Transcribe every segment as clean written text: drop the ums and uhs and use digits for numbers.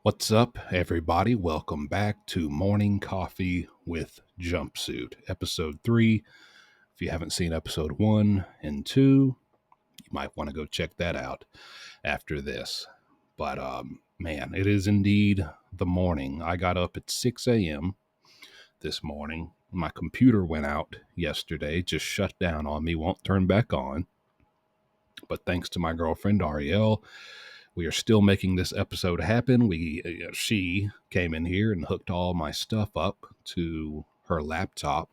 What's up, everybody? Welcome back to Morning Coffee with Jumpsuit, episode 3. If you haven't seen episode 1 and 2, you might want to go check that out after this. But, man, it is indeed the morning. I got up at 6 a.m. this morning. My computer went out yesterday, just shut down on me, won't turn back on. But thanks to my girlfriend, Ariel, we are still making this episode happen. She came in here and hooked all my stuff up to her laptop.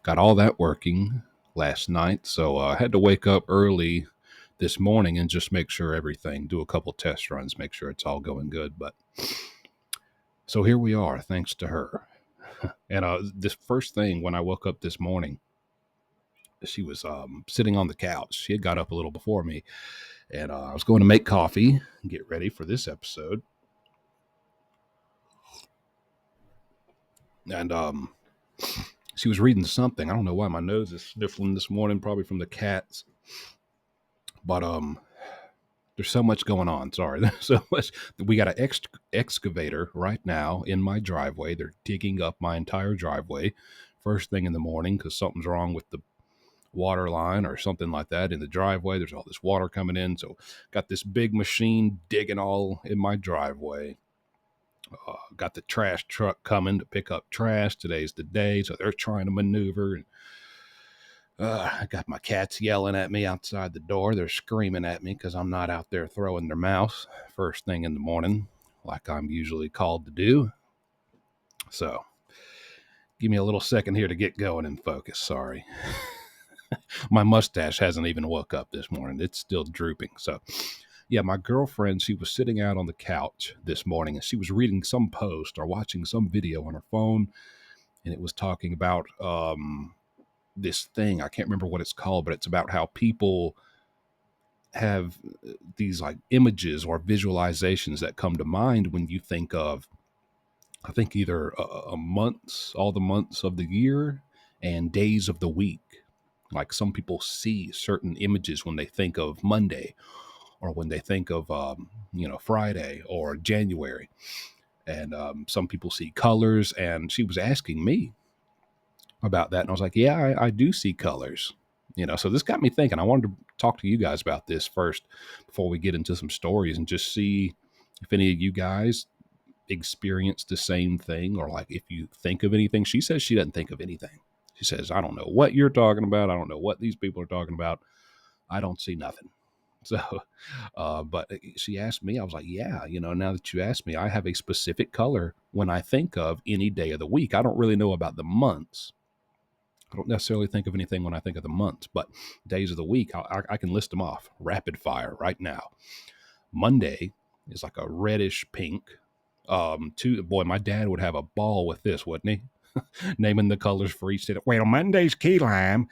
Got all that working last night, so I had to wake up early this morning and just make sure do a couple test runs, make sure it's all going good. But so here we are, thanks to her. And this first thing when I woke up this morning, she was sitting on the couch. She had got up a little before me, and I was going to make coffee and get ready for this episode. And she was reading something. I don't know why my nose is sniffling this morning, probably from the cats. But there's so much going on. Sorry, there's so much. We got an excavator right now in my driveway. They're digging up my entire driveway first thing in the morning because something's wrong with the water line or something like that in the driveway. There's all this water coming in. So got this big machine digging all in my driveway. Got the trash truck coming to pick up trash. Today's the day, so they're trying to maneuver. And I got my cats yelling at me outside the door. They're screaming at me because I'm not out there throwing their mouse first thing in the morning like I'm usually called to do. So give me a little second here to get going and focus. Sorry. My mustache hasn't even woke up this morning. It's still drooping. So yeah, my girlfriend, she was sitting out on the couch this morning and she was reading some post or watching some video on her phone. And it was talking about this thing. I can't remember what it's called, but it's about how people have these like images or visualizations that come to mind when you think of, I think either all the months of the year and days of the week. Like some people see certain images when they think of Monday or when they think of, Friday or January. And some people see colors. And she was asking me about that. And I was like, yeah, I do see colors. So this got me thinking. I wanted to talk to you guys about this first before we get into some stories and just see if any of you guys experience the same thing or like if you think of anything. She says she doesn't think of anything. She says, I don't know what you're talking about. I don't know what these people are talking about. I don't see nothing. So, but she asked me, I was like, yeah, now that you asked me, I have a specific color when I think of any day of the week. I don't really know about the months. I don't necessarily think of anything when I think of the months, but days of the week, I can list them off rapid fire right now. Monday is like a reddish pink. Boy, my dad would have a ball with this, wouldn't he? Naming the colors for each day. Well, Monday's key lime.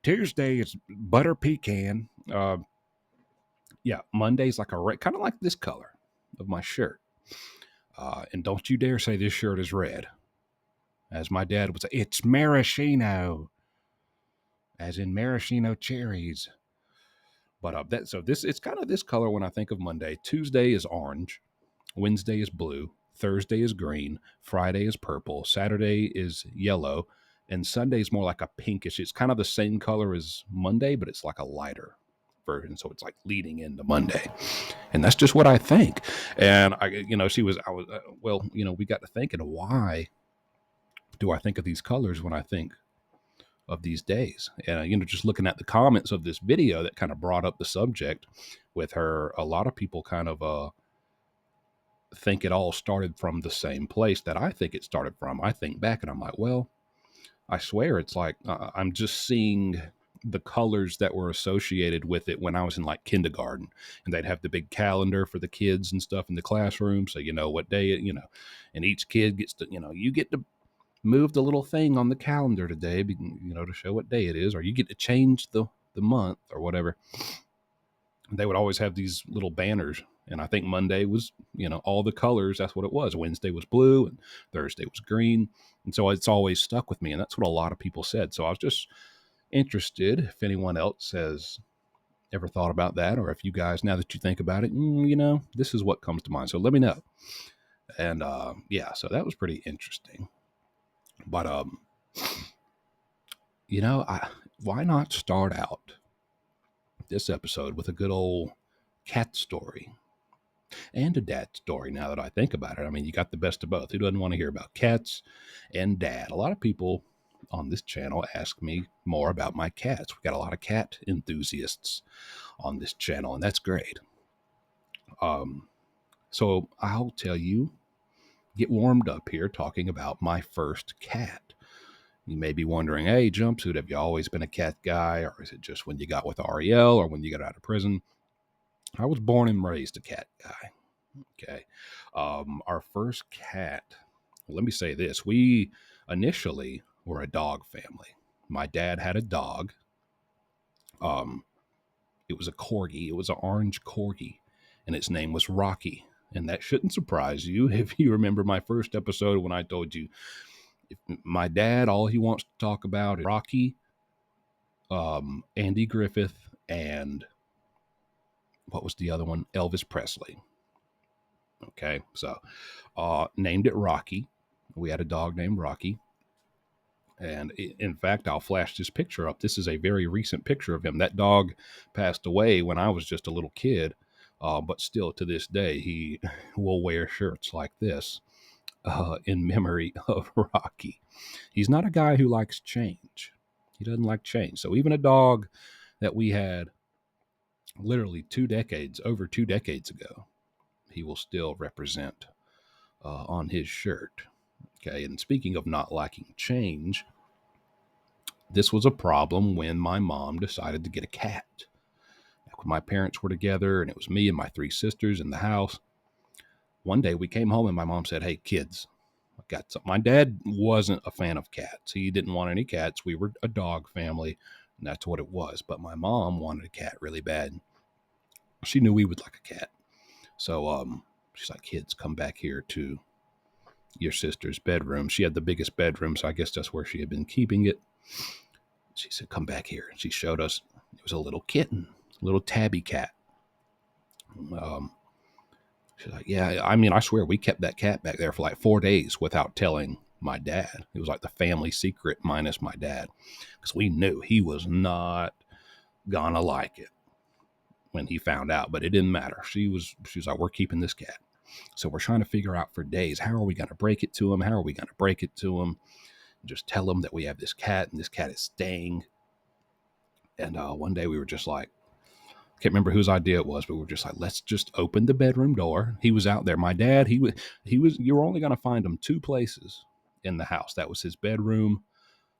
Tuesday is butter pecan. Yeah, Monday's like a red, kind of like this color of my shirt. And don't you dare say this shirt is red. As my dad would say, it's maraschino. As in maraschino cherries. But it's kind of this color when I think of Monday. Tuesday is orange. Wednesday is blue. Thursday is green. Friday is purple. Saturday is yellow. And Sunday is more like a pinkish. It's kind of the same color as Monday, but it's like a lighter version. So it's like leading into Monday. And that's just what I think. And we got to thinking, why do I think of these colors when I think of these days? And, just looking at the comments of this video that kind of brought up the subject with her, a lot of people kind of think it all started from the same place that I think it started from. I think back and I'm like, well, I swear it's like I'm just seeing the colors that were associated with it when I was in like kindergarten, and they'd have the big calendar for the kids and stuff in the classroom. So, what day, and each kid gets to, you get to move the little thing on the calendar today, to show what day it is, or you get to change the month or whatever. They would always have these little banners. And I think Monday was, all the colors. That's what it was. Wednesday was blue and Thursday was green. And so it's always stuck with me. And that's what a lot of people said. So I was just interested if anyone else has Ever thought about that? Or if you guys, now that you think about it, you know, this is what comes to mind. So let me know. And yeah, so that was pretty interesting. But you know, why not start out this episode with a good old cat story and a dad story? Now that I think about it, I mean, you got the best of both. Who doesn't want to hear about cats and dad? A lot of people on this channel ask me more about my cats. We got a lot of cat enthusiasts on this channel, and that's great. So I'll tell you, get warmed up here talking about my first cat. You may be wondering, hey, Jumpsuit, have you always been a cat guy, or is it just when you got with Ariel or when you got out of prison? I was born and raised a cat guy. Okay. Our first cat, let me say this. We initially were a dog family. My dad had a dog. It was a corgi. It was an orange corgi, and its name was Rocky. And that shouldn't surprise you if you remember my first episode when I told you, if my dad, all he wants to talk about is Rocky, Andy Griffith, and what was the other one? Elvis Presley. Okay, so named it Rocky. We had a dog named Rocky. And in fact, I'll flash this picture up. This is a very recent picture of him. That dog passed away when I was just a little kid. But still to this day, he will wear shirts like this in memory of Rocky. He's not a guy who likes change. He doesn't like change. So even a dog that we had literally over 2 decades ago, he will still represent on his shirt. Okay, and speaking of not liking change, this was a problem when my mom decided to get a cat. When my parents were together and it was me and my 3 sisters in the house, one day we came home and my mom said, hey, kids, I got something. My dad wasn't a fan of cats. He didn't want any cats. We were a dog family, and that's what it was. But my mom wanted a cat really bad. She knew we would like a cat. So she's like, kids, come back here to your sister's bedroom. She had the biggest bedroom, so I guess that's where she had been keeping it. She said, come back here. And she showed us, it was a little kitten, a little tabby cat. She's like, yeah, I mean, I swear we kept that cat back there for like 4 days without telling my dad. It was like the family secret minus my dad, because we knew he was not gonna like it when he found out, but it didn't matter. She was like, we're keeping this cat. So we're trying to figure out for days, how are we going to break it to him? How are we going to break it to him? Just tell him that we have this cat and this cat is staying. And one day we were just like, I can't remember whose idea it was, but we were just like, let's just open the bedroom door. He was out there. My dad, he was, you were only going to find him 2 places in the house. That was his bedroom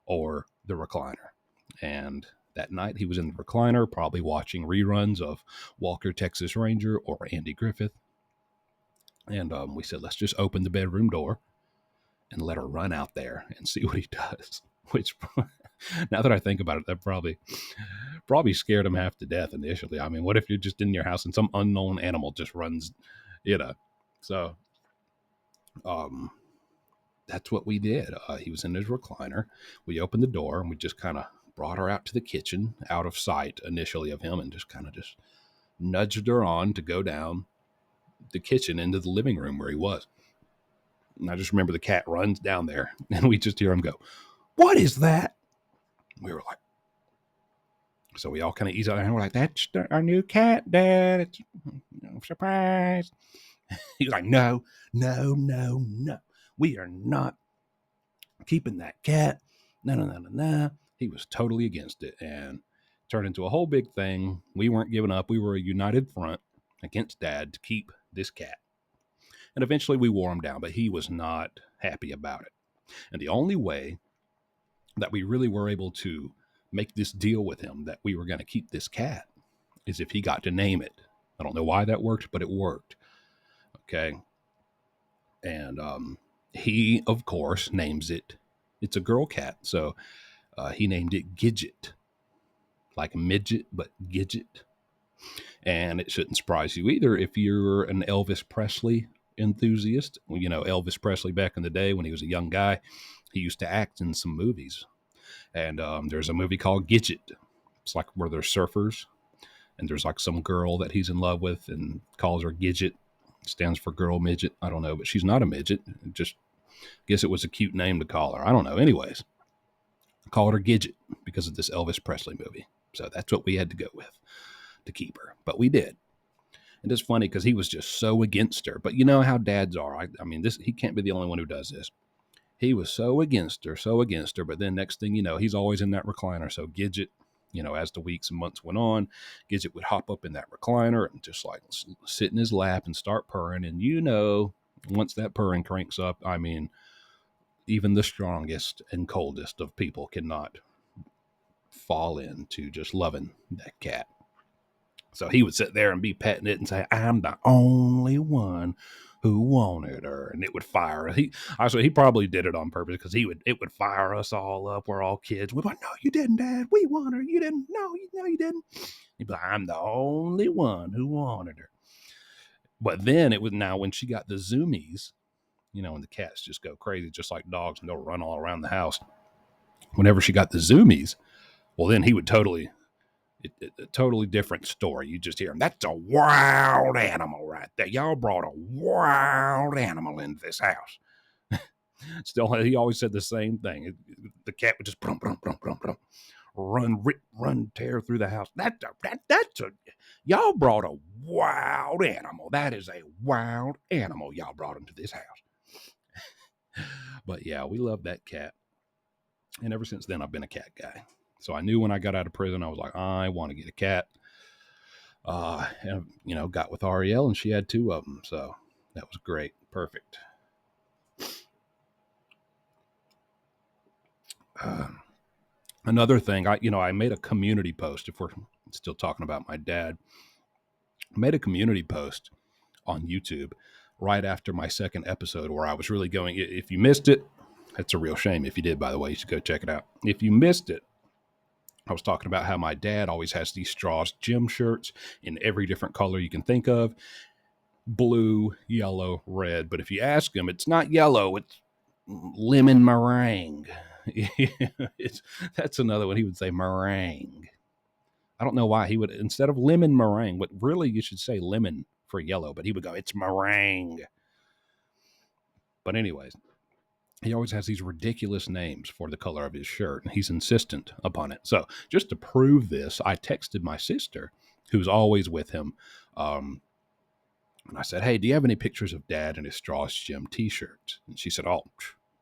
or the recliner. And that night he was in the recliner, probably watching reruns of Walker, Texas Ranger or Andy Griffith. And we said, let's just open the bedroom door and let her run out there and see what he does. Which, now that I think about it, that probably scared him half to death initially. I mean, what if you're just in your house and some unknown animal just runs, you know? So that's what we did. He was in his recliner. We opened the door and we just kind of brought her out to the kitchen, out of sight initially of him, and just kind of just nudged her on to go down the kitchen into the living room where he was. And I just remember the cat runs down there and we just hear him go, what is that? We were like, so we all kind of ease out and we're like, that's our new cat, Dad. It's no surprise. He was like, no. We are not keeping that cat. No. He was totally against it and turned into a whole big thing. We weren't giving up. We were a united front against Dad to keep this cat. And eventually we wore him down, but he was not happy about it. And the only way that we really were able to make this deal with him that we were going to keep this cat is if he got to name it. I don't know why that worked, but it worked. Okay. And he, of course, names it. It's a girl cat. So he named it Gidget. Like a midget, but Gidget. And it shouldn't surprise you either if you're an Elvis Presley enthusiast. You know, Elvis Presley back in the day when he was a young guy, he used to act in some movies. And there's a movie called Gidget. It's like where they're surfers. And there's like some girl that he's in love with and calls her Gidget. Stands for girl midget. I don't know, but she's not a midget. Just guess it was a cute name to call her. I don't know. Anyways, I called her Gidget because of this Elvis Presley movie. So that's what we had to go with to keep her. But we did. And it's funny because he was just so against her. But you know how dads are. I mean, he can't be the only one who does this. He was so against her. But then next thing you know, he's always in that recliner. So Gidget, as the weeks and months went on, Gidget would hop up in that recliner and just like sit in his lap and start purring. And once that purring cranks up, I mean, even the strongest and coldest of people cannot fall into just loving that cat. So he would sit there and be petting it and say, I'm the only one who wanted her. And it would fire. He probably did it on purpose because it would fire us all up. We're all kids. We're like, no, you didn't, Dad. We want her. You didn't. No, you didn't. He'd be like, I'm the only one who wanted her. But then it was now when she got the zoomies, and the cats just go crazy, just like dogs, and they'll run all around the house. Whenever she got the zoomies, well, then he would totally different story. You just hear him. That's a wild animal right there. Y'all brought a wild animal into this house. Still, he always said the same thing. The cat would just brum, brum, brum, brum, brum, run, tear through the house. Y'all brought a wild animal. That is a wild animal y'all brought into this house. But yeah, we love that cat. And ever since then, I've been a cat guy. So I knew when I got out of prison, I was like, I want to get a cat. And, got with Ariel, and she had 2 of them. So that was great. Perfect. Another thing, I made a community post, if we're still talking about my dad. I made a community post on YouTube right after my second episode where I was really going, if you missed it, that's a real shame. If you did, by the way, you should go check it out. If you missed it, I was talking about how my dad always has these Straws gym shirts in every different color you can think of. Blue, yellow, red. But if you ask him, it's not yellow, it's lemon meringue. That's another one. He would say meringue. I don't know why he would, instead of lemon meringue, but really you should say lemon for yellow, but he would go, it's meringue. But anyways, he always has these ridiculous names for the color of his shirt, and he's insistent upon it. So just to prove this, I texted my sister, who's always with him, and I said, hey, do you have any pictures of Dad in his Straws Gym t-shirts? And she said, oh,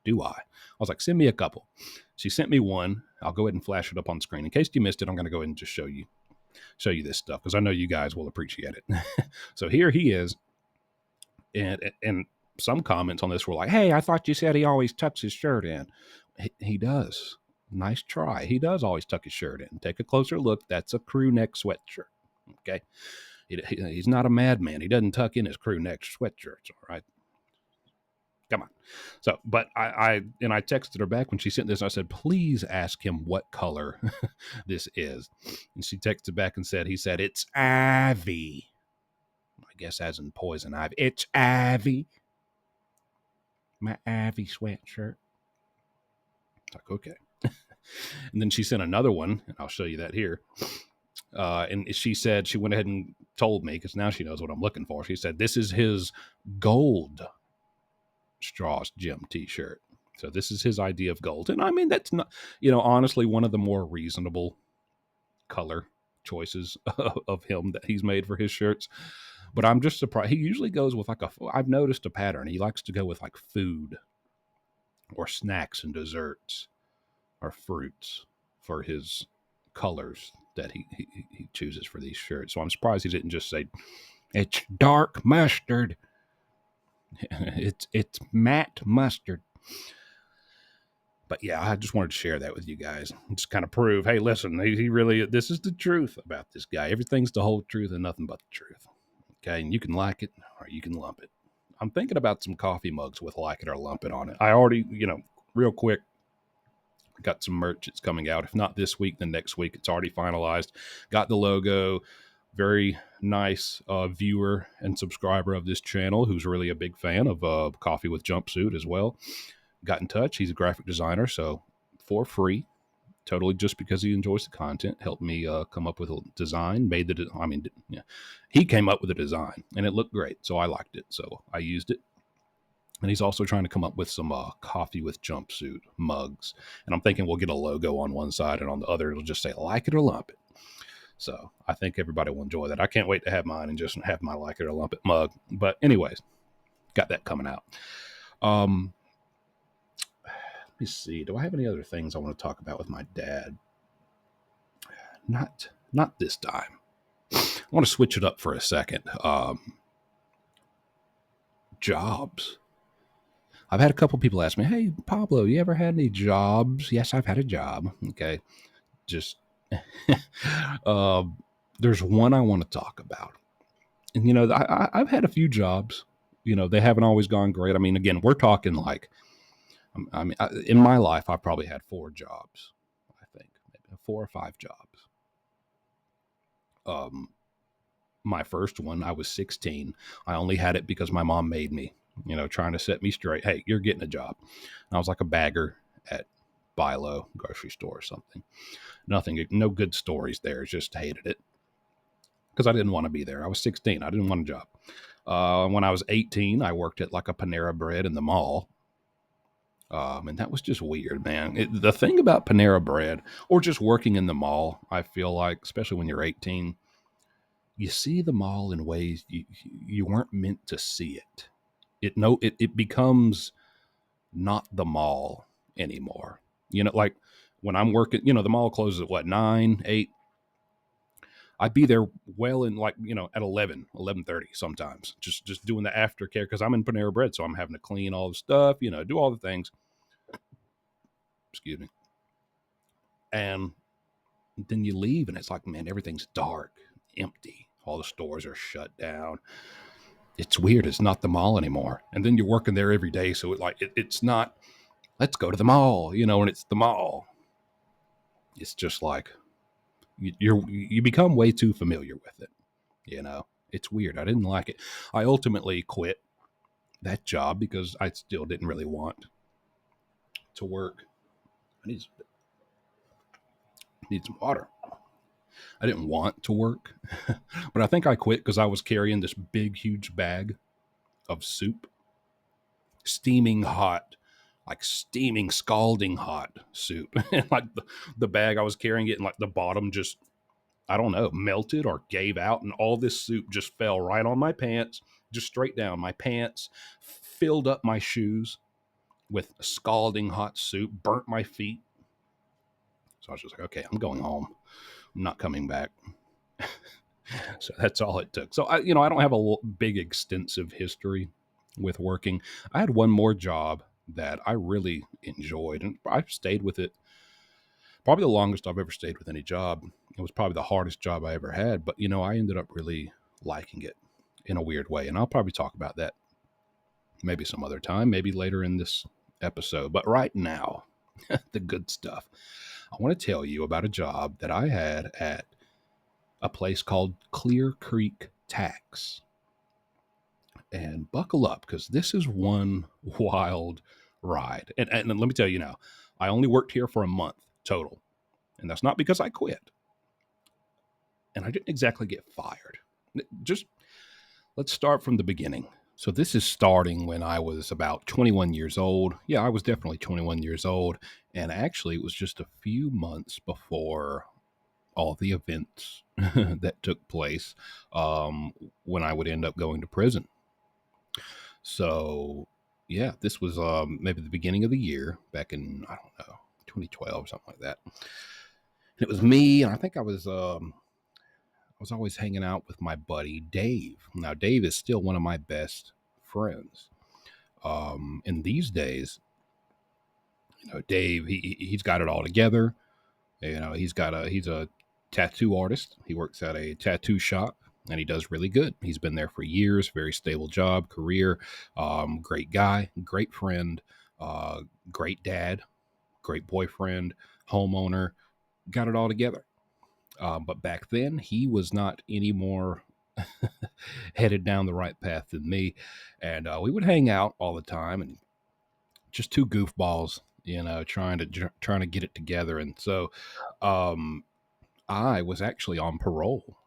do I? I was like, send me a couple. She sent me one. I'll go ahead and flash it up on screen. In case you missed it, I'm going to go ahead and just show you this stuff because I know you guys will appreciate it. So here he is, and some comments on this were like, hey, I thought you said he always tucks his shirt in. He does. Nice try. He does always tuck his shirt in. Take a closer look. That's a crew neck sweatshirt. Okay. He's not a madman. He doesn't tuck in his crew neck sweatshirts. All right. Come on. So, but I texted her back when she sent this. I said, please ask him what color this is. And she texted back and said, he said, it's ivy. I guess as in poison ivy. It's ivy. My ivy sweatshirt. It's like, okay. And then she sent another one, and I'll show you that here. And she said, she went ahead and told me, because now she knows what I'm looking for. She said, this is his gold Straws Gym t-shirt. So this is his idea of gold. And I mean, that's not, honestly, one of the more reasonable color choices of him that he's made for his shirts. But I'm just surprised. He usually goes with I've noticed a pattern. He likes to go with like food or snacks and desserts or fruits for his colors that he chooses for these shirts. So I'm surprised he didn't just say, it's dark mustard. It's matte mustard. But yeah, I just wanted to share that with you guys. Just kind of prove, hey, listen, he really, this is the truth about this guy. Everything's the whole truth and nothing but the truth. Okay, and you can like it or you can lump it. I'm thinking about some coffee mugs with like it or lump it on it. I already, real quick, got some merch that's coming out. If not this week, then next week. It's already finalized. Got the logo. Very nice viewer and subscriber of this channel who's really a big fan of Coffee with Jumpsuit as well. Got in touch. He's a graphic designer, so for free, totally just because he enjoys the content, helped me come up with a design, yeah, he came up with a design and it looked great. So I liked it. So I used it. And he's also trying to come up with some coffee with jumpsuit mugs. And I'm thinking we'll get a logo on one side and on the other, it'll just say like it or lump it. So I think everybody will enjoy that. I can't wait to have mine and just have my like it or lump it mug. But anyways, got that coming out. Let me see. Do I have any other things I want to talk about with my dad? Not this time. I want to switch it up for a second. Jobs. I've had a couple people ask me, "Hey, Pablo, you ever had any jobs?" Yes, I've had a job. Okay, just there's one I want to talk about, and I've had a few jobs. They haven't always gone great. I mean, again, we're talking like, in my life, I've probably had 4 jobs. I think maybe 4 or 5 jobs. My first one, I was 16. I only had it because my mom made me, trying to set me straight. Hey, you're getting a job. And I was like a bagger at Bilo grocery store or something. Nothing, no good stories there. Just hated it because I didn't want to be there. I was 16. I didn't want a job. When I was 18, I worked at like a Panera Bread in the mall. And that was just weird, man. The thing about Panera Bread or just working in the mall, I feel like, especially when you're 18, you see the mall in ways you weren't meant to see it. It becomes not the mall anymore. Like when I'm working, the mall closes at what, 9, 8? I'd be there well in like, at 11, 11:30 sometimes, just doing the aftercare because I'm in Panera Bread. So I'm having to clean all the stuff, do all the things. Excuse me. And then you leave and it's like, man, everything's dark, empty. All the stores are shut down. It's weird. It's not the mall anymore. And then you're working there every day. So it's not, let's go to the mall, and it's the mall. It's just like you become way too familiar with it. It's weird. I didn't like it. I ultimately quit that job because I still didn't really want to work. I need some water. I didn't want to work, but I think I quit because I was carrying this big, huge bag of soup, steaming hot, like steaming, scalding hot soup. And like the bag I was carrying it, and like the bottom just, I don't know, melted or gave out. And all this soup just fell right on my pants, just straight down my pants, filled up my shoes with scalding hot soup, burnt my feet. So I was just like, okay, I'm going home. I'm not coming back. So that's all it took. So I don't have a big extensive history with working. I had one more job that I really enjoyed, and I stayed with it probably the longest I've ever stayed with any job. It was probably the hardest job I ever had, but I ended up really liking it in a weird way. And I'll probably talk about that maybe some other time, maybe later in this episode. But right now, the good stuff. I want to tell you about a job that I had at a place called Clear Creek Tax. And buckle up because this is one wild ride. And let me tell you now, I only worked here for a month total. And that's not because I quit. And I didn't exactly get fired. Just let's start from the beginning. So this is starting when I was about 21 years old. Yeah, I was definitely 21 years old. And actually, it was just a few months before all the events that took place when I would end up going to prison. So, yeah, this was maybe the beginning of the year back in, I don't know, 2012, something like that. And it was me, and I think I was always hanging out with my buddy Dave. Now, Dave is still one of my best friends. In these days, Dave, he's got it all together. He's a tattoo artist. He works at a tattoo shop, and he does really good. He's been there for years. Very stable job, career. Great guy, great friend, great dad, great boyfriend, homeowner. Got it all together. But back then, he was not any more headed down the right path than me. And we would hang out all the time, and just two goofballs trying to get it together. And so, um, I was actually on parole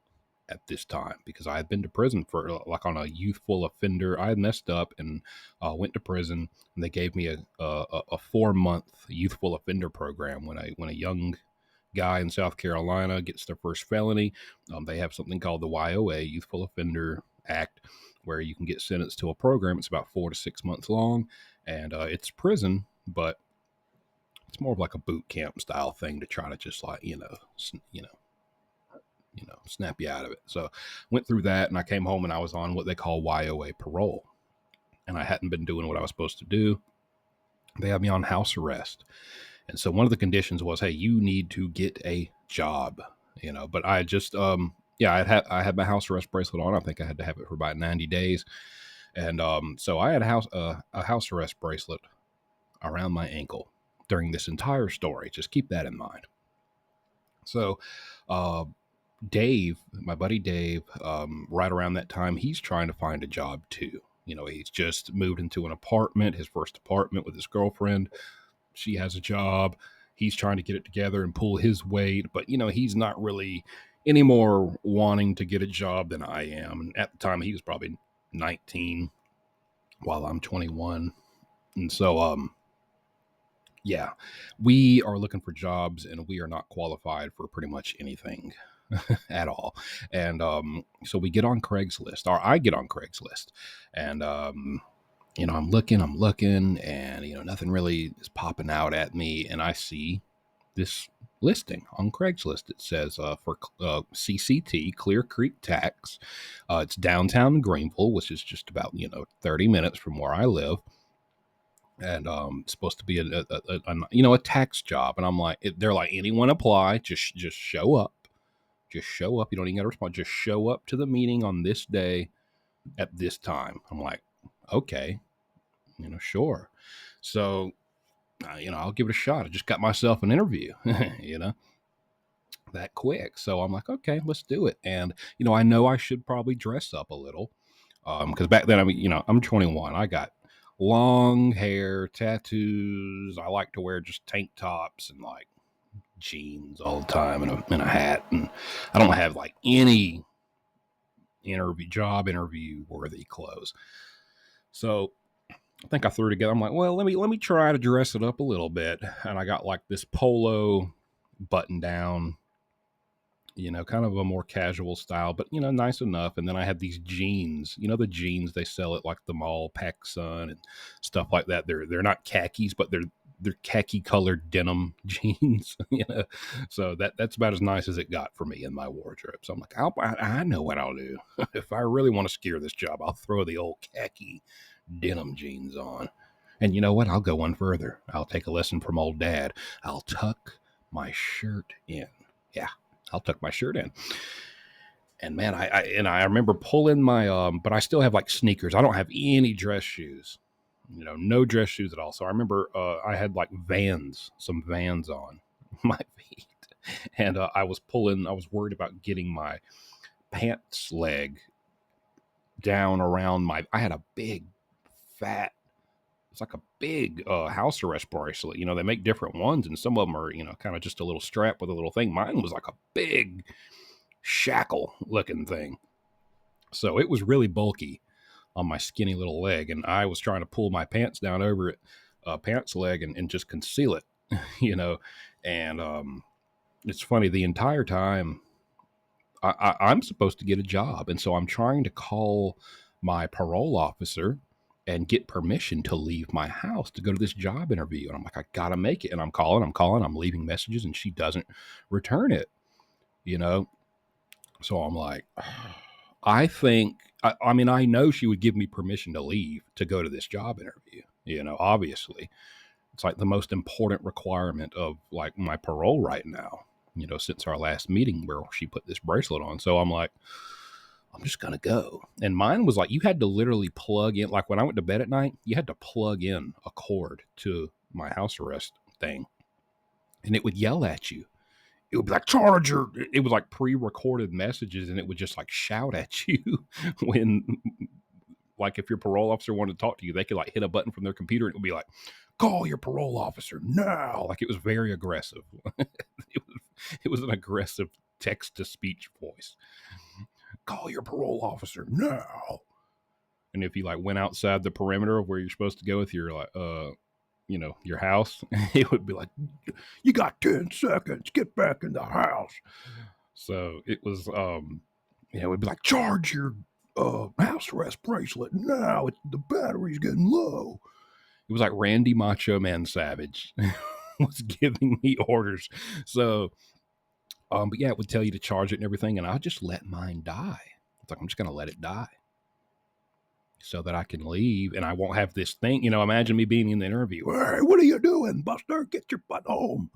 at this time because I had been to prison for like on a youthful offender. I had messed up and went to prison, and they gave me a 4-month youthful offender program. When a young guy in South Carolina gets their first felony, they have something called the YOA, Youthful Offender Act, where you can get sentenced to a program. It's about 4 to 6 months long, and it's prison, but it's more of like a boot camp style thing to try to just like snap you out of it. So went through that, and I came home and I was on what they call YOA parole, and I hadn't been doing what I was supposed to do. They had me on house arrest, and so one of the conditions was, hey, you need to get a job. But I just I had my house arrest bracelet on. I think I had to have it for about 90 days, and so I had a house arrest bracelet around my ankle during this entire story. Just keep that in mind. So Dave, my buddy Dave, right around that time, he's trying to find a job too. He's just moved into an apartment, his first apartment with his girlfriend. She has a job. He's trying to get it together and pull his weight, but he's not really any more wanting to get a job than I am. And at the time, he was probably 19 while I'm 21. And so, yeah, we are looking for jobs, and we are not qualified for pretty much anything at all. And so we get on Craigslist, or I get on Craigslist, and I'm looking, and nothing really is popping out at me, and I see this listing on Craigslist. It says for CCT, Clear Creek Tax. It's downtown Greenville, which is just about 30 minutes from where I live. And it's supposed to be a tax job, and I'm like, they're like, anyone apply, just show up. Just show up. You don't even got to respond. Just show up to the meeting on this day at this time. I'm like, okay, sure. So, I'll give it a shot. I just got myself an interview, that quick. So I'm like, okay, let's do it. And, I know I should probably dress up a little. Because back then, I'm 21. I got long hair, tattoos. I like to wear just tank tops and like jeans all the time and a hat. And I don't have like any job interview worthy clothes. So I think I threw together. I'm like, well, let me try to dress it up a little bit. And I got like this polo button down, kind of a more casual style, but nice enough. And then I had these jeans, the jeans they sell at like the mall, PacSun and stuff like that. They're not khakis, but they're khaki colored denim jeans, So that's about as nice as it got for me in my wardrobe. So I'm like, I know what I'll do. If I really want to secure this job, I'll throw the old khaki denim jeans on. And you know what? I'll go one further. I'll take a lesson from old dad. I'll tuck my shirt in. Yeah, I'll tuck my shirt in. And man, I remember pulling my but I still have like sneakers. I don't have any dress shoes. No dress shoes at all. So I remember I had like some Vans on my feet, and I was worried about getting my pants leg down around I had a big fat, it's like a big house arrest bracelet. They make different ones, and some of them are, kind of just a little strap with a little thing. Mine was like a big shackle looking thing. So it was really bulky on my skinny little leg, and I was trying to pull my pants down over it, pants leg, and just conceal it, and it's funny, the entire time I'm supposed to get a job, and so I'm trying to call my parole officer and get permission to leave my house to go to this job interview. And I'm like, I gotta make it. And I'm calling, I'm leaving messages, and she doesn't return it, So I'm like, I know she would give me permission to leave to go to this job interview. Obviously, it's like the most important requirement of like my parole right now, since our last meeting where she put this bracelet on. So I'm like, I'm just going to go. And mine was like, you had to literally plug in, like when I went to bed at night, you had to plug in a cord to my house arrest thing, and it would yell at you. It would be like, charger. It was like pre-recorded messages, and it would just like shout at you when, like, if your parole officer wanted to talk to you, they could like hit a button from their computer, and it would be like, call your parole officer now. Like, it was very aggressive. It was an aggressive text to speech voice. Call your parole officer now. And if you like went outside the perimeter of where you're supposed to go with your like your house, it would be like, you got 10 seconds, get back in the house. So it was it would be like, charge your house arrest bracelet now. The battery's getting low. It was like Randy Macho Man Savage was giving me orders. So but yeah, it would tell you to charge it and everything, and I'll just let mine die. It's like, I'm just gonna let it die so that I can leave and I won't have this thing. Imagine me being in the interview. Hey, what are you doing, Buster? Get your butt home.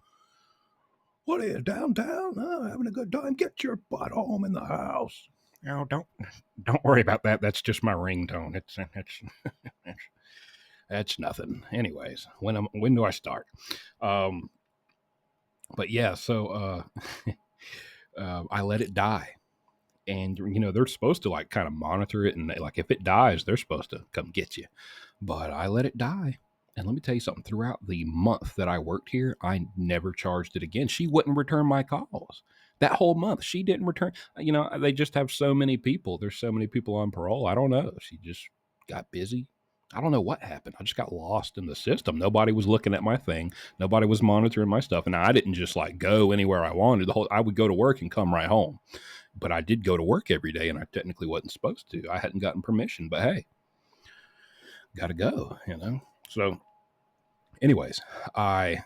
What are you, downtown? Having a good time? Get your butt home in the house. No, don't worry about that. That's just my ringtone. That's nothing. Anyways, when do I start? But yeah, so I let it die. And they're supposed to like kind of monitor it, and like if it dies, they're supposed to come get you. But I let it die. And let me tell you something, throughout the month that I worked here, I never charged it again. She wouldn't return my calls. That whole month, she didn't return. They just have so many people. There's so many people on parole. I don't know. She just got busy. I don't know what happened. I just got lost in the system. Nobody was looking at my thing. Nobody was monitoring my stuff. And I didn't just like go anywhere I wanted. I would go to work and come right home. But I did go to work every day, and I technically wasn't supposed to. I hadn't gotten permission, but hey, got to go, So anyways, I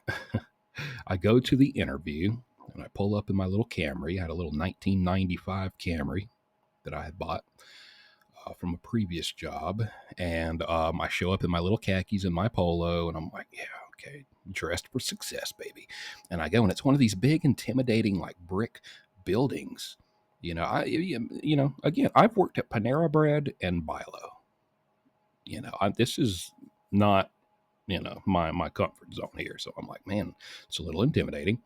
go to the interview, and I pull up in my little Camry. I had a little 1995 Camry that I had bought from a previous job. And I show up in my little khakis and my polo, and I'm like, yeah, okay, dressed for success, baby. And I go, and it's one of these big, intimidating, like brick buildings. Again, I've worked at Panera Bread and Bilo. This is not, my comfort zone here. So I'm like, man, it's a little intimidating.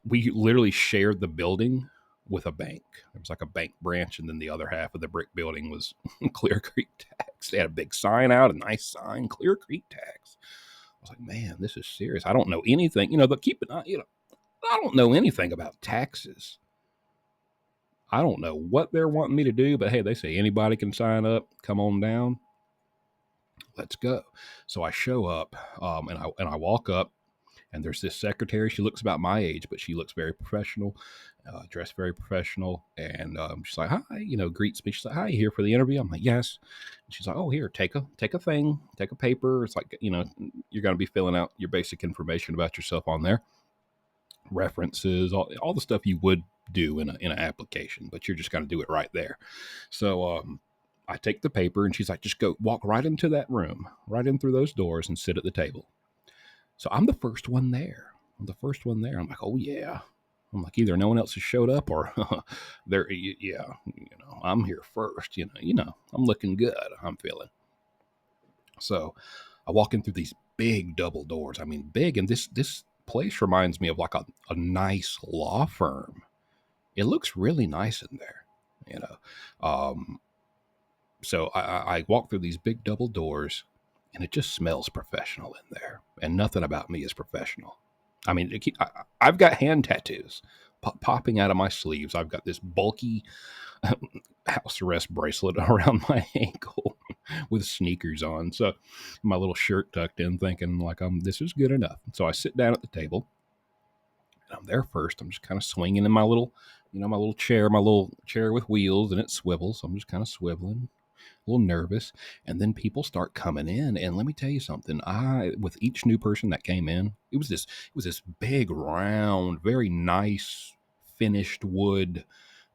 We literally shared the building with a bank. There was like a bank branch, and then the other half of the brick building was Clear Creek Tax. They had a big sign out, a nice sign, Clear Creek Tax. I was like, man, this is serious. I don't know anything. I don't know anything about taxes. I don't know what they're wanting me to do, but hey, they say anybody can sign up. Come on down. Let's go. So I show up, and I walk up, and there's this secretary. She looks about my age, but she looks very professional, dressed very professionong. And she's like, hi, greets me. She's like, hi, you here for the interview? I'm like, yes. And she's like, oh, here, take a thing, take a paper. It's like, you're going to be filling out your basic information about yourself on there. References, all the stuff you would do in an application, but you're just going to do it right there. So I take the paper, and she's like, just go walk right into that room, right in through those doors, and sit at the table. So I'm the first one there. I'm like, oh yeah. I'm like, either no one else has showed up, or I'm here first. I'm looking good. I'm feeling. So I walk in through these big double doors. I mean, big, and this place reminds me of like a nice law firm. It looks really nice in there, So I walk through these big double doors, and it just smells professional in there. And nothing about me is professional. I mean, I've got hand tattoos popping out of my sleeves. I've got this bulky house arrest bracelet around my ankle with sneakers on. So my little shirt tucked in, thinking like, this is good enough. So I sit down at the table, and I'm there first. I'm just kind of swinging in my little chair with wheels, and it swivels. So I'm just kind of swiveling, a little nervous. And then people start coming in, and let me tell you something. With each new person that came in, it was this big, round, very nice finished wood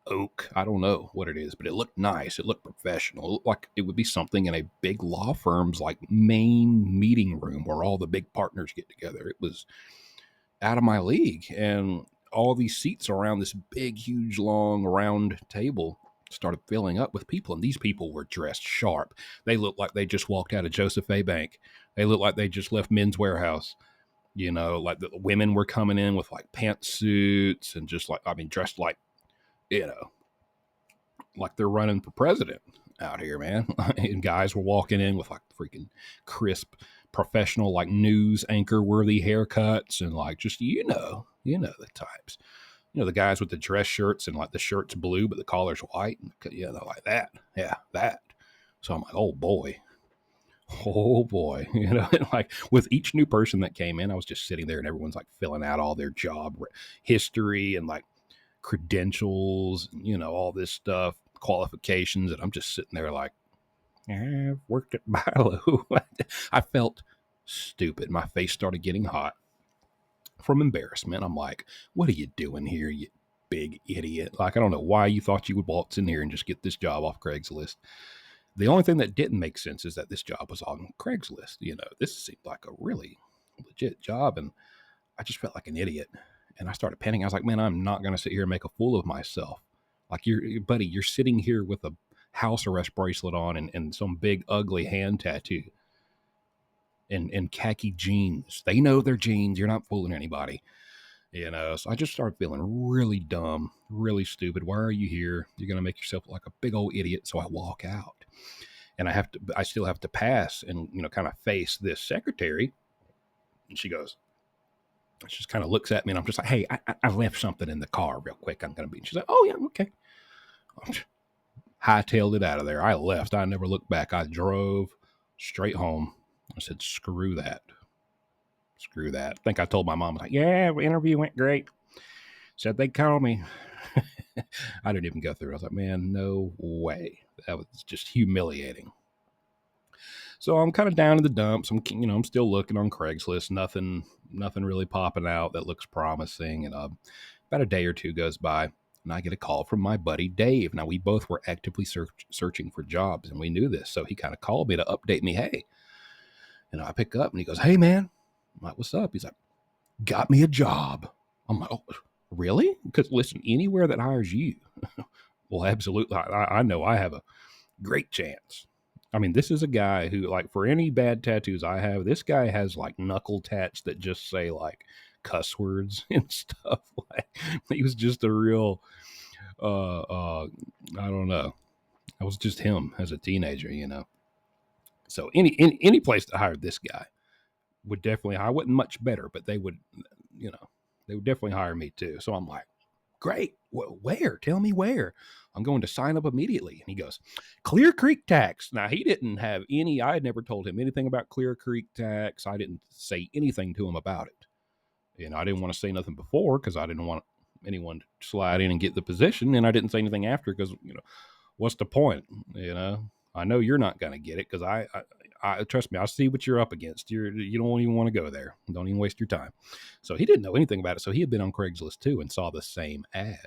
oak. I don't know what it is, but it looked nice. It looked professional. It looked like it would be something in a big law firm's like main meeting room where all the big partners get together. It was out of my league. And all these seats around this big, huge, long, round table started filling up with people. And these people were dressed sharp. They looked like they just walked out of Joseph A. Bank. They looked like they just left Men's Warehouse. Like the women were coming in with like pantsuits and just like, dressed like, like they're running for president out here, man. And guys were walking in with like freaking crisp professional, like news anchor worthy haircuts and like just, the types. The guys with the dress shirts and like the shirt's blue, but the collar's white. And, like that. Yeah, that. So I'm like, oh boy. And like with each new person that came in, I was just sitting there and everyone's like filling out all their job history and like credentials, all this stuff, qualifications. And I'm just sitting there like, I've worked at Milo. I felt stupid. My face started getting hot from embarrassment. I'm like, what are you doing here, you big idiot? Like, I don't know why you thought you would waltz in here and just get this job off Craigslist. The only thing that didn't make sense is that this job was on Craigslist. This seemed like a really legit job, and I just felt like an idiot. And I started panicking. I was like, man, I'm not going to sit here and make a fool of myself. Like, you're sitting here with a house arrest bracelet on and some big ugly hand tattoo and khaki jeans. They know they're jeans. You're not fooling anybody. So I just started feeling really dumb, really stupid. Why are you here? You're going to make yourself look like a big old idiot. So I walk out and I still have to pass and, kind of face this secretary. And she just kind of looks at me and I'm just like, hey, I left something in the car real quick. I'm going to be, she's like, oh yeah, okay. Hightailed it out of there. I left. I never looked back. I drove straight home. I said, screw that. I think I told my mom, I was like, yeah, the interview went great. Said they'd call me. I didn't even go through. I was like, man, no way. That was just humiliating. So I'm kind of down in the dumps. I'm still looking on Craigslist. Nothing really popping out that looks promising. And about a day or two goes by, and I get a call from my buddy Dave. Now, we both were actively searching for jobs, and we knew this. So he kind of called me to update me. Hey, I pick up, and he goes, hey, man. I'm like, what's up? He's like, got me a job. I'm like, oh, really? Because listen, anywhere that hires you, well, absolutely. I know I have a great chance. I mean, this is a guy who, like, for any bad tattoos I have, this guy has like knuckle tats that just say like cuss words and stuff. Like, he was just a real, I don't know. I was just him as a teenager, So any place that hired this guy would definitely, I wasn't much better, but they would, they would definitely hire me too. So I'm like, great. Where? Tell me where. I'm going to sign up immediately. And he goes, Clear Creek Tax. Now, he didn't have I had never told him anything about Clear Creek Tax. I didn't say anything to him about it. I didn't want to say nothing before because I didn't want anyone to slide in and get the position. And I didn't say anything after because, what's the point? I know you're not going to get it because I trust me, I see what you're up against. You don't even want to go there. Don't even waste your time. So he didn't know anything about it. So he had been on Craigslist too and saw the same ad.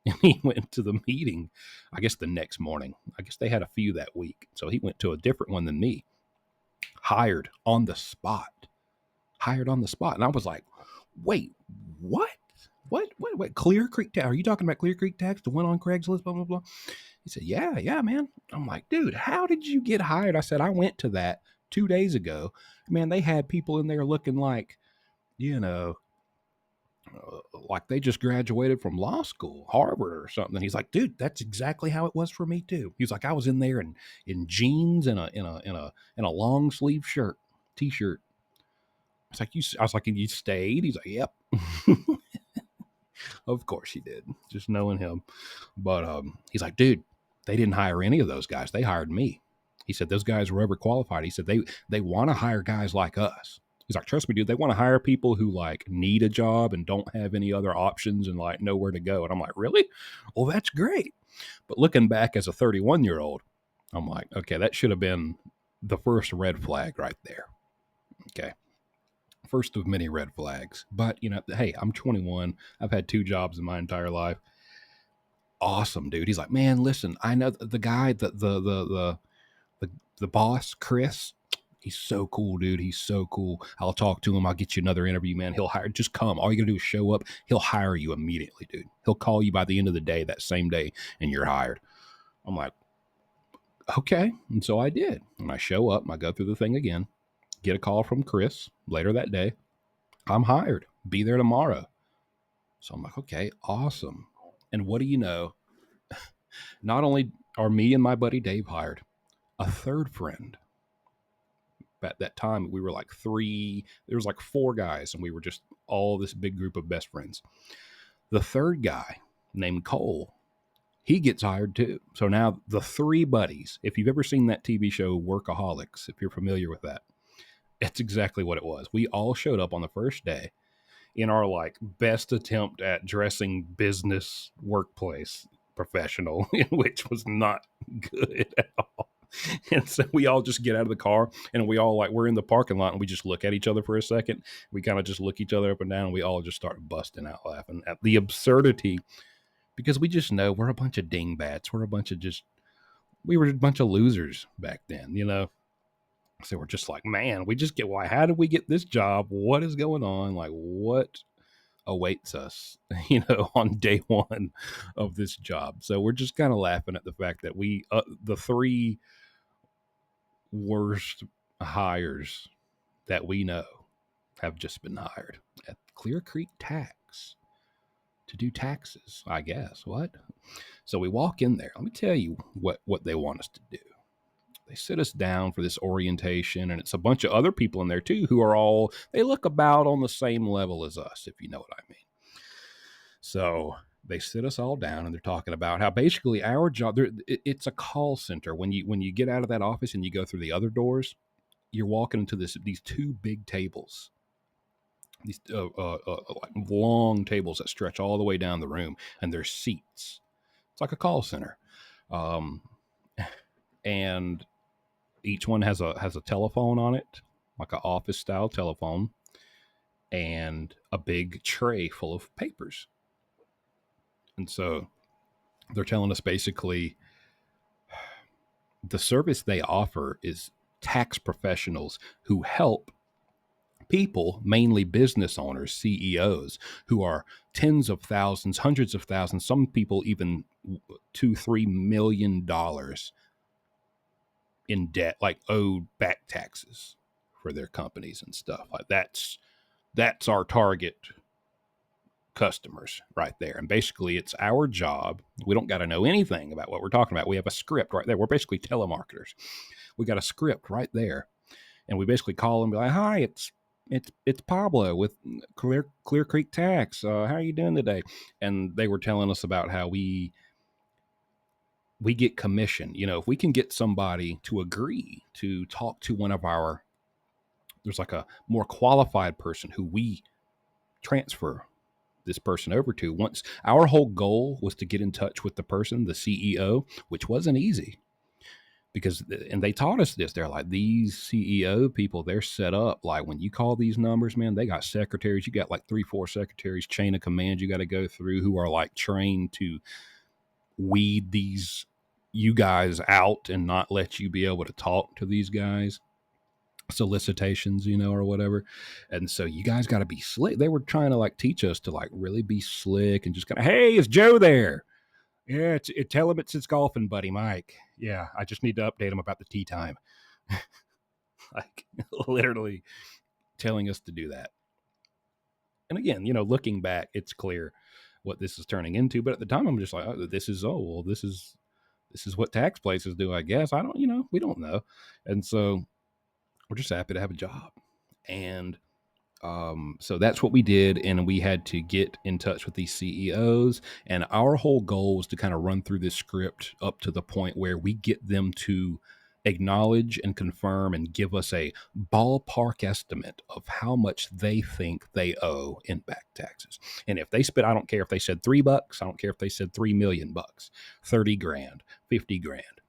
And he went to the meeting, I guess the next morning. I guess they had a few that week. So he went to a different one than me. Hired on the spot. And I was like, wait, what? What? Clear Creek Tax? Are you talking about Clear Creek Tax? The one on Craigslist, blah, blah, blah. He said, yeah, man. I'm like, dude, how did you get hired? I said, I went to that 2 days ago. Man, they had people in there looking like, like they just graduated from law school, Harvard or something. He's like, dude, that's exactly how it was for me too. He was like, I was in there in jeans and a long sleeve t-shirt. I was like, and you stayed? He's like, yep. Of course he did, just knowing him. But he's like, dude, they didn't hire any of those guys. They hired me. He said those guys were overqualified. He said they want to hire guys like us. He's like, trust me, dude, they want to hire people who like need a job and don't have any other options and like nowhere to go. And I'm like, really? Well, that's great. But looking back as a 31-year-old, I'm like, okay, that should have been the first red flag right there. Okay. First of many red flags. But, hey, I'm 21. I've had 2 jobs in my entire life. Awesome, dude. He's like, man, listen, I know the guy, the boss, Chris. He's so cool, dude. He's so cool. I'll talk to him. I'll get you another interview, man. He'll hire. Just come. All you gotta do is show up. He'll hire you immediately, dude. He'll call you by the end of the day, that same day, and you're hired. I'm like, okay. And so I did. And I show up. I go through the thing again. Get a call from Chris later that day. I'm hired. Be there tomorrow. So I'm like, okay, awesome. And what do you know? Not only are me and my buddy Dave hired, a third friend At that time, we were like there was like 4 guys, and we were just all this big group of best friends. The third guy, named Cole, he gets hired too. So now the 3 buddies, if you've ever seen that TV show Workaholics, if you're familiar with that, it's exactly what it was. We all showed up on the first day in our like best attempt at dressing business workplace professional, which was not good at all. And so we all just get out of the car, and we all like, we're in the parking lot, and we just look at each other for a second. We kind of just look each other up and down, and we all just start busting out laughing at the absurdity, because we just know we're a bunch of dingbats. We were a bunch of losers back then, you know? So we're just like, man, why, how did we get this job? What is going on? Like, what awaits us, on day 1 of this job? So we're just kind of laughing at the fact that the 3 worst hires that we know have just been hired at Clear Creek Tax to do taxes, I guess. What? So we walk in there. Let me tell you what they want us to do. They sit us down for this orientation, and it's a bunch of other people in there too who they look about on the same level as us, if you know what I mean. So they sit us all down, and they're talking about how basically our job, it's a call center. When you get out of that office and you go through the other doors, you're walking into these 2 big tables, these like long tables that stretch all the way down the room, and there's seats. It's like a call center, and each one has a telephone on it, like an office style telephone, and a big tray full of papers. And so they're telling us basically the service they offer is tax professionals who help people, mainly business owners, CEOs, who are tens of thousands, hundreds of thousands, some people even $2-3 million in debt, like owed back taxes for their companies and stuff. Like that's our target customers right there. And basically it's our job. We don't got to know anything about what we're talking about. We have a script right there. We're basically telemarketers. We got a script right there. And we basically call and be like, hi, it's Pablo with Clear Creek Tax. How are you doing today? And they were telling us about how we get commission. If we can get somebody to agree to talk to there's like a more qualified person who we transfer this person over to. Once our whole goal was to get in touch with the person, the CEO, which wasn't easy. And they taught us this. They're like, these CEO people, they're set up like when you call these numbers, man, they got secretaries. You got like 3-4 secretaries, chain of command you got to go through, who are like trained to weed you guys out and not let you be able to talk to these guys. Solicitations, or whatever. And so you guys got to be slick. They were trying to like teach us to like really be slick and just kind of, hey, is Joe there? Yeah, tell him it's his golfing buddy, Mike. Yeah, I just need to update him about the tee time. Like literally telling us to do that. And again, looking back, it's clear what this is turning into. But at the time, I'm just like, this is what tax places do, I guess. I don't, we don't know. And so we're just happy to have a job. And so that's what we did, and we had to get in touch with these CEOs, and our whole goal was to kind of run through this script up to the point where we get them to acknowledge and confirm and give us a ballpark estimate of how much they think they owe in back taxes. And if they I don't care if they said $3, I don't care if they said $3 million, 30 grand, 50 grand,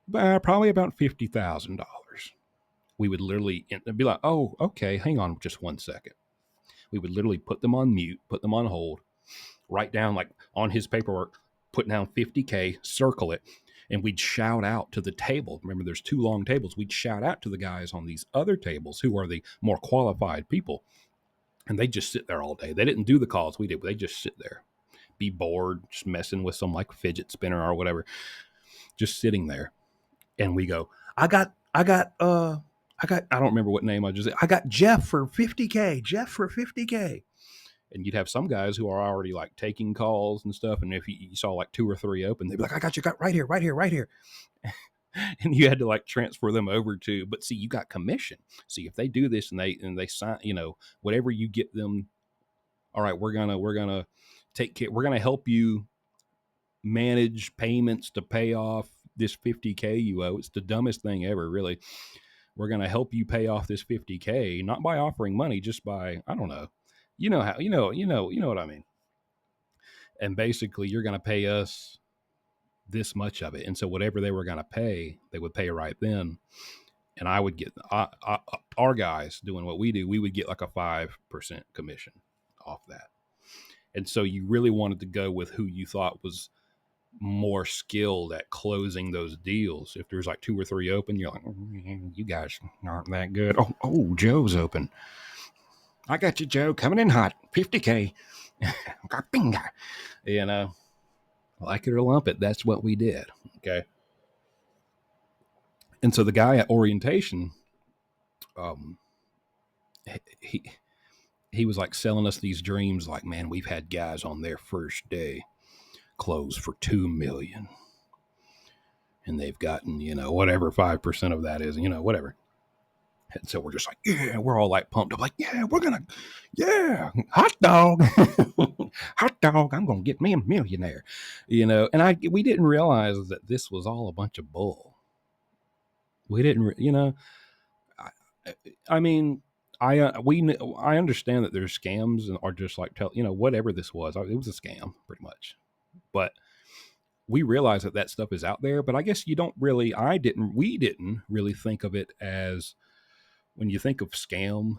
but probably about $50,000. We would literally be like, oh, okay, hang on just 1 second. We would literally put them on mute, put them on hold, write down like on his paperwork, put down 50K, circle it, and we'd shout out to the table. Remember, there's 2 long tables. We'd shout out to the guys on these other tables who are the more qualified people. And they just sit there all day. They didn't do the calls we did, but they just sit there, be bored, just messing with some like fidget spinner or whatever, just sitting there. And we go, I don't remember what name I just said. I got Jeff for 50K. And you'd have some guys who are already like taking calls and stuff. And if you saw like 2 or 3 open, they'd be like, I got you right here. and you had to like transfer them over to. But see, you got commission. See, if they do this and they sign, whatever you get them. All right, we're gonna take care. We're gonna help you manage payments to pay off this 50K you owe. It's the dumbest thing ever, really. We're going to help you pay off this 50K, not by offering money, just by, I don't know. You know how, you know what I mean? And basically you're going to pay us this much of it. And so whatever they were going to pay, they would pay right then. And I would get our guys doing what we do. We would get like a 5% commission off that. And so you really wanted to go with who you thought was more skilled at closing those deals. If there's like 2 or 3 open, you're like, you guys aren't that good. Oh, Joe's open. I got you, Joe, coming in hot, 50K. Like it or lump it, that's what we did. Okay. And so the guy at orientation, he was like selling us these dreams, like, man, we've had guys on their first day close for $2 million. And they've gotten, whatever 5% of that is, whatever. And so we're just like, yeah, we're all like pumped up, like, yeah, hot dog, hot dog, I'm going to get me a millionaire, and we didn't realize that this was all a bunch of bull. We didn't, I mean, I understand that there's scams or just like whatever this was, it was a scam pretty much, but we realize that stuff is out there. But I guess we didn't really think of it as, when you think of scam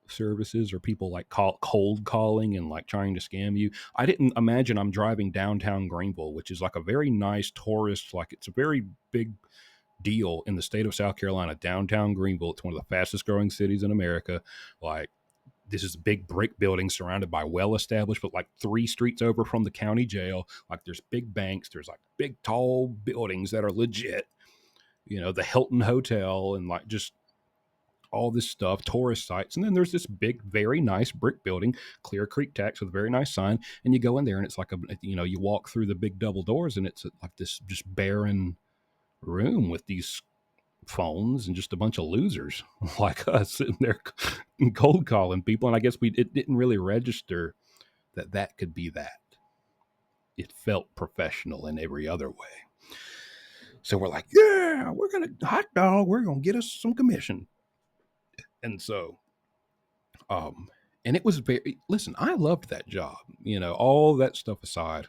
services or people like cold calling and like trying to scam you, I didn't imagine I'm driving downtown Greenville, which is like a very nice tourist, like it's a very big deal in the state of South Carolina, downtown Greenville. It's one of the fastest growing cities in America. Like, this is a big brick building surrounded by well-established, but like 3 streets over from the county jail. Like, there's big banks. There's like big, tall buildings that are legit, the Hilton Hotel, and like just all this stuff, tourist sites. And then there's this big, very nice brick building, Clear Creek Tax, with a very nice sign. And you go in there and it's like you walk through the big double doors and it's like this just barren room with these phones and just a bunch of losers like us sitting there cold calling people. And I guess it didn't really register that could be that. It felt professional in every other way. So we're like, yeah, we're going to hot dog. We're going to get us some commission. And so, and it was listen, I loved that job, all that stuff aside,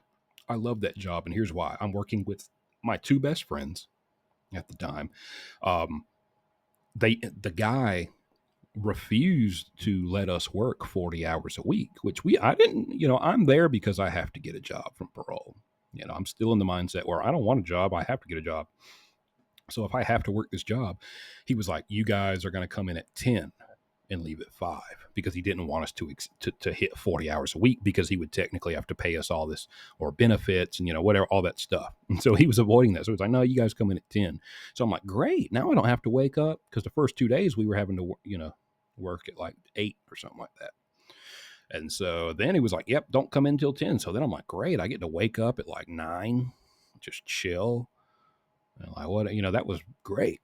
I loved that job. And here's why. I'm working with my 2 best friends at the time. The guy refused to let us work 40 hours a week, which I didn't, I'm there because I have to get a job from parole. I'm still in the mindset where I don't want a job. I have to get a job. So if I have to work this job, he was like, you guys are going to come in at 10 and leave at 5, because he didn't want us to hit 40 hours a week, because he would technically have to pay us all this or benefits and, whatever, all that stuff. And so he was avoiding that. So he was like, no, you guys come in at 10. So I'm like, great. Now I don't have to wake up, because the first 2 days we were having to, work at like 8 or something like that. And so then he was like, yep, don't come in till 10. So then I'm like, great. I get to wake up at like 9, just chill. And like, what, that was great.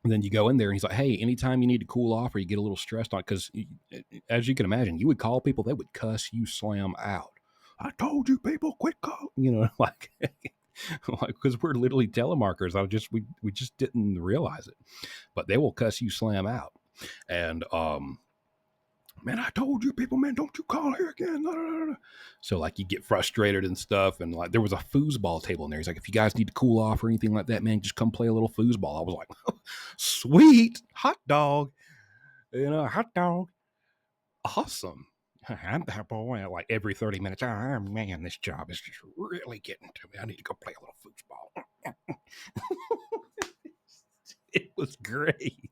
And then you go in there and he's like, hey, anytime you need to cool off or you get a little stressed on, because as you can imagine, you would call people, they would cuss you slam out. I told you people, quit calling, like, because we're literally telemarketers. We just didn't realize it, but they will cuss you slam out. And, man, I told you people, man, don't you call here again. No. So like you get frustrated and stuff. And like there was a foosball table in there. He's like, if you guys need to cool off or anything like that, man, just come play a little foosball. I was like, sweet, hot dog, hot dog. Awesome. I'm that boy. Like every 30 minutes, man, this job is just really getting to me. I need to go play a little foosball. It was great.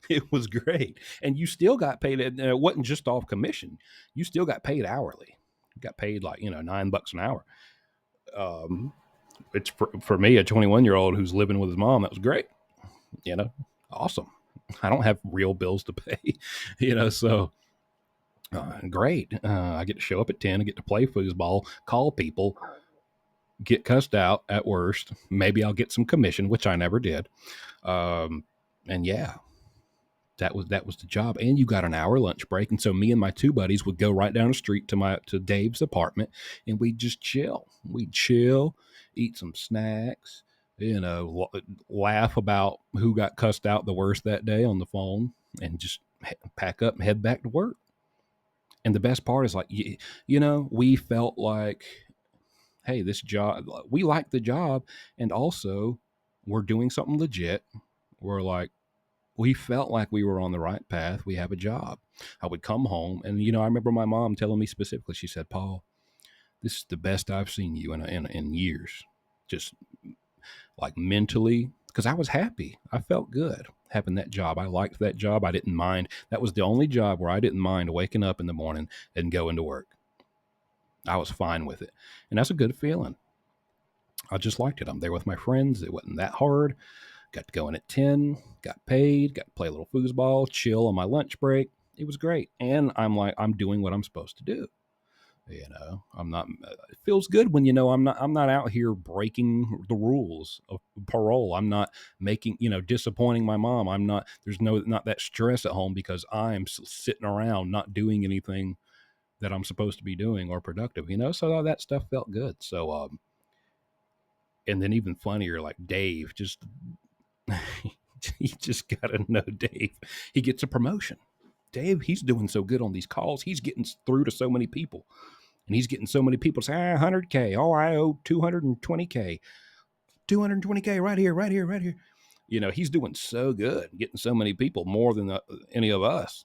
It was great. And you still got paid. It wasn't just off commission. You still got paid hourly. You got paid like, $9 an hour. It's for me, a 21-year-old who's living with his mom. That was great. Awesome. I don't have real bills to pay, so great. I get to show up at 10. I get to play foosball, call people. get cussed out at worst. Maybe I'll get some commission, which I never did. Um, and yeah, that was the job. And you got an hour lunch break. And so me and my two buddies would go right down the street to Dave's apartment, and we'd just chill. We'd chill, eat some snacks, laugh about who got cussed out the worst that day on the phone, and just pack up and head back to work. And the best part is like, we felt like, hey, this job, we like the job. And also we're doing something legit. We're like, we felt like we were on the right path. We have a job. I would come home, and I remember my mom telling me specifically. She said, "Paul, this is the best I've seen you in years, just like mentally, because I was happy. I felt good having that job. I liked that job. I didn't mind. That was the only job where I didn't mind waking up in the morning and going to work. I was fine with it, and that's a good feeling. I just liked it. I'm there with my friends. It wasn't that hard. Got to go in at 10, got paid, got to play a little foosball, chill on my lunch break. It was great. And I'm like, I'm doing what I'm supposed to do. I'm not, it feels good when, I'm not out here breaking the rules of parole. I'm not making, disappointing my mom. There's not that stress at home because I'm sitting around not doing anything that I'm supposed to be doing or productive, so all that stuff felt good. So, and then even funnier, like Dave, just you just gotta know Dave. He gets a promotion. Dave, he's doing so good on these calls. He's getting through to so many people. And he's getting so many people say, 100K. Oh, I owe 220K. 220K right here, right here, right here. He's doing so good, getting so many people, more than any of us.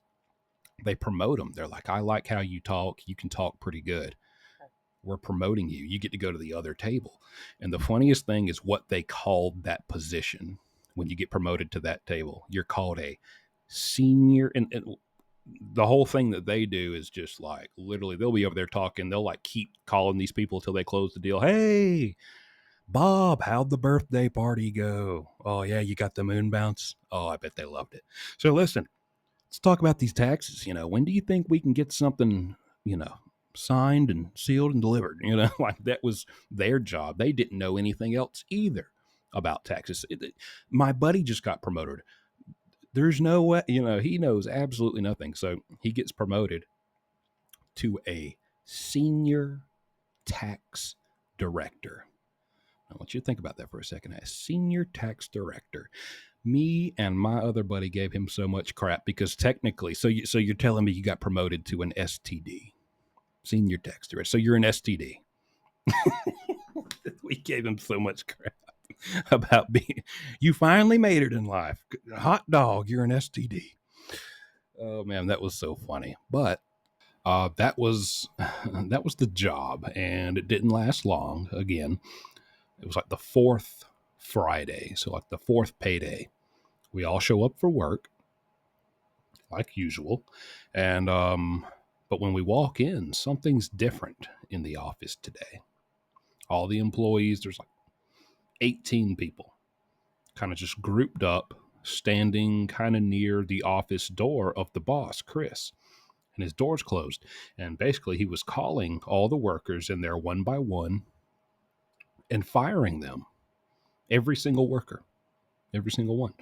They promote him. They're like, I like how you talk. You can talk pretty good. We're promoting you. You get to go to the other table. And the funniest thing is what they called that position when you get promoted to that table. You're called a senior. And the whole thing that they do is just like literally they'll be over there talking. They'll like keep calling these people until they close the deal. Hey, Bob, how'd the birthday party go? Oh, yeah, you got the moon bounce? Oh, I bet they loved it. So listen, let's talk about these taxes. When do you think we can get something, signed and sealed and delivered? Like that was their job. They didn't know anything else either about taxes. My buddy just got promoted. There's no way, he knows absolutely nothing. So he gets promoted to a senior tax director. I want you to think about that for a second. A senior tax director. Me and my other buddy gave him so much crap because technically, so you're telling me you got promoted to an STD, senior tax director. So you're an STD. We gave him so much crap about being. You finally made it in life. Hot dog, you're an STD. Oh man, that was so funny. But that was that was the job, and it didn't last long. Again, it was like the fourth Friday, so like the fourth payday. We all show up for work, like usual, and but when we walk in, something's different in the office today. All the employees, there's like 18 people, kind of just grouped up, standing kind of near the office door of the boss, Chris. And his door's closed. And basically, he was calling all the workers in there one by one and firing them. Every single worker, every single one.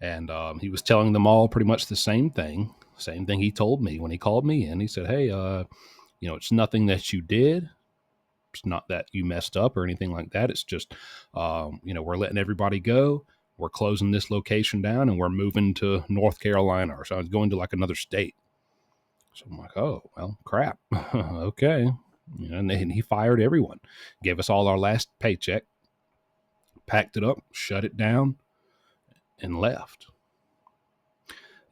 And he was telling them all pretty much the same thing. Same thing he told me when he called me in. He said, hey, it's nothing that you did. It's not that you messed up or anything like that. It's just, we're letting everybody go. We're closing this location down and we're moving to North Carolina. Or so I was going to like another state. So I'm like, oh, well, crap. Okay. And he fired everyone, gave us all our last paycheck, packed it up, shut it down, and left.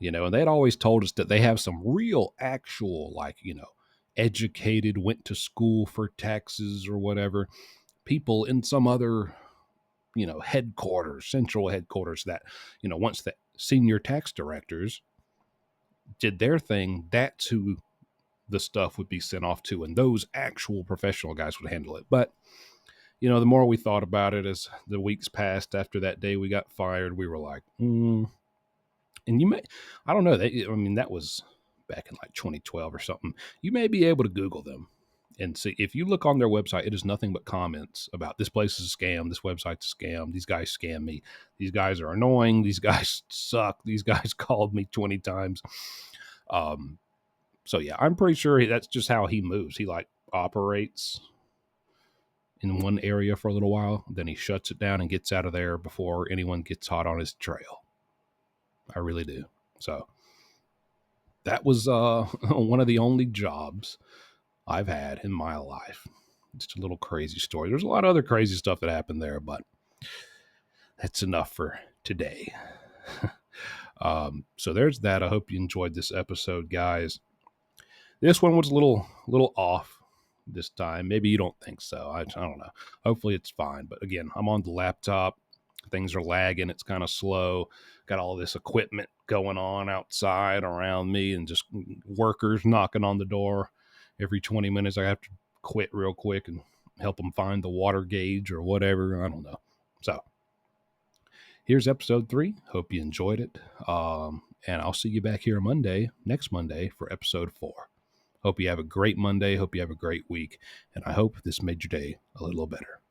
And they'd always told us that they have some real actual, like, educated, went to school for taxes or whatever, people in some other, headquarters, central headquarters that, once the senior tax directors did their thing, that's who the stuff would be sent off to. And those actual professional guys would handle it. But, the more we thought about it as the weeks passed after that day we got fired, we were like, And I don't know, that was back in like 2012 or something. You may be able to Google them And see, if you look on their website, it is nothing but comments about this place is a scam, this website's a scam, these guys scam me, these guys are annoying, these guys suck, these guys called me 20 times. So yeah, I'm pretty sure that's just how he moves. He like operates in one area for a little while, then he shuts it down and gets out of there before anyone gets hot on his trail. I really do. So that was one of the only jobs I've had in my life. Just a little crazy story. There's a lot of other crazy stuff that happened there, but that's enough for today. So there's that. I hope you enjoyed this episode, guys. This one was a little off this time. Maybe you don't think so. I don't know. Hopefully it's fine. But again, I'm on the laptop. Things are lagging. It's kind of slow. Got all this equipment going on outside around me and just workers knocking on the door every 20 minutes. I have to quit real quick and help them find the water gauge or whatever. I don't know. So here's episode 3. Hope you enjoyed it. And I'll see you back here next Monday for episode 4. Hope you have a great Monday. Hope you have a great week. And I hope this made your day a little better.